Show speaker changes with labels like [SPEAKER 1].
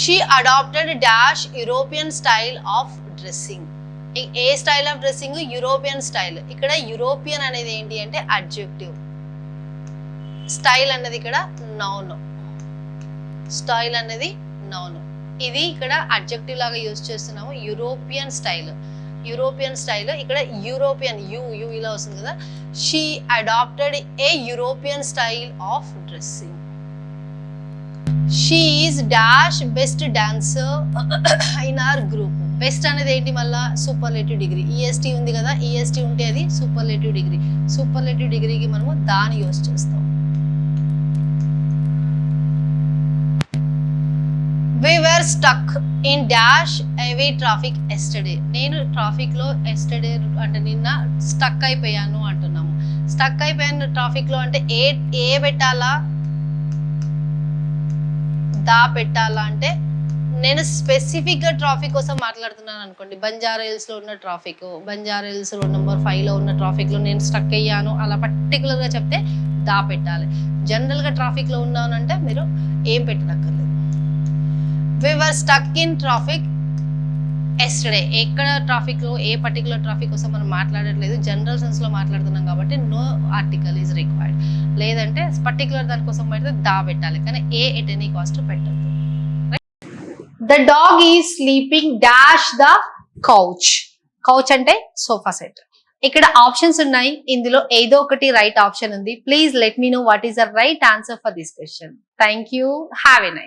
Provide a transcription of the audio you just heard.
[SPEAKER 1] She adapted dash European style of dressing. ఏ style of dressing? European style. ఇక్కడ European అనేది ఏంటి అంటే అడ్జెక్టివ్, స్టైల్ అన్నది ఇక్కడ నౌన్. స్టైల్ అనేది నౌన్. ఇది ఇక్కడ అడ్జెక్టివ్ లాగా యూజ్ చేస్తున్నాము. European style, European style. ఇక్కడ యూరోపియన్ యు ఇలా వస్తుంది కదా. She adapted a European style of dressing. She is dash best dancer in our group. Best అనేది ఏంటి? మళ్ళా సూపర్లేటివ్ డిగ్రీ. ఈఎస్టీ ఉంది కదా, ఈఎస్టీ ఉంటే అది సూపర్లేటివ్ డిగ్రీ. సూపర్లేటివ్ డిగ్రీకి మనము దాన్ని యూజ్ చేస్తాం. We were stuck in dash heavy traffic yesterday. నేను ట్రాఫిక్ లో yesterday అంటే నిన్న స్టక్ అయిపోయాను అంటున్నాము. స్టక్ అయిపోయాను ట్రాఫిక్ లో అంటే ఏ పెట్టాలా, దా పెట్టాలా అంటే నేను స్పెసిఫిక్ గా ట్రాఫిక్ కోసం మాట్లాడుతున్నాను అనుకోండి. బంజారా హిల్స్ లో ఉన్న traffic, Banjara hills road number 5 లో ఉన్న ట్రాఫిక్ లో నేను స్టక్ అయ్యాను అలా పర్టికులర్ గా చెప్తే దా పెట్టాలి. జనరల్ గా ట్రాఫిక్ లో ఉన్నాను అంటే మీరు ఏం పెట్టనక్కర్లేదు. We were stuck in traffic yesterday. ఎక్కడ ట్రాఫిక్ లో ఏ పర్టికులర్ ట్రాఫిక్ కోసం మనం మాట్లాడట్లేదు, జనరల్ సెన్స్ లో మాట్లాడుతున్నాం కాబట్టి నో ఆర్టికల్ ఈజ్ రిక్వైర్డ్. లేదంటే పర్టికులర్ దానికోసం పెడితే దా పెట్టాలి, కానీ ఏ ఎట్ ఎనీ కాస్ట్ పెట్టద్దు. The dog is sleeping dash the couch. Couch అంటే సోఫా సెట్. ఇక్కడ ఆప్షన్స్ ఉన్నాయి, ఇందులో ఏదో ఒకటి రైట్ ఆప్షన్ ఉంది. Please let me know what is the right answer for this question. Thank you. Have a nice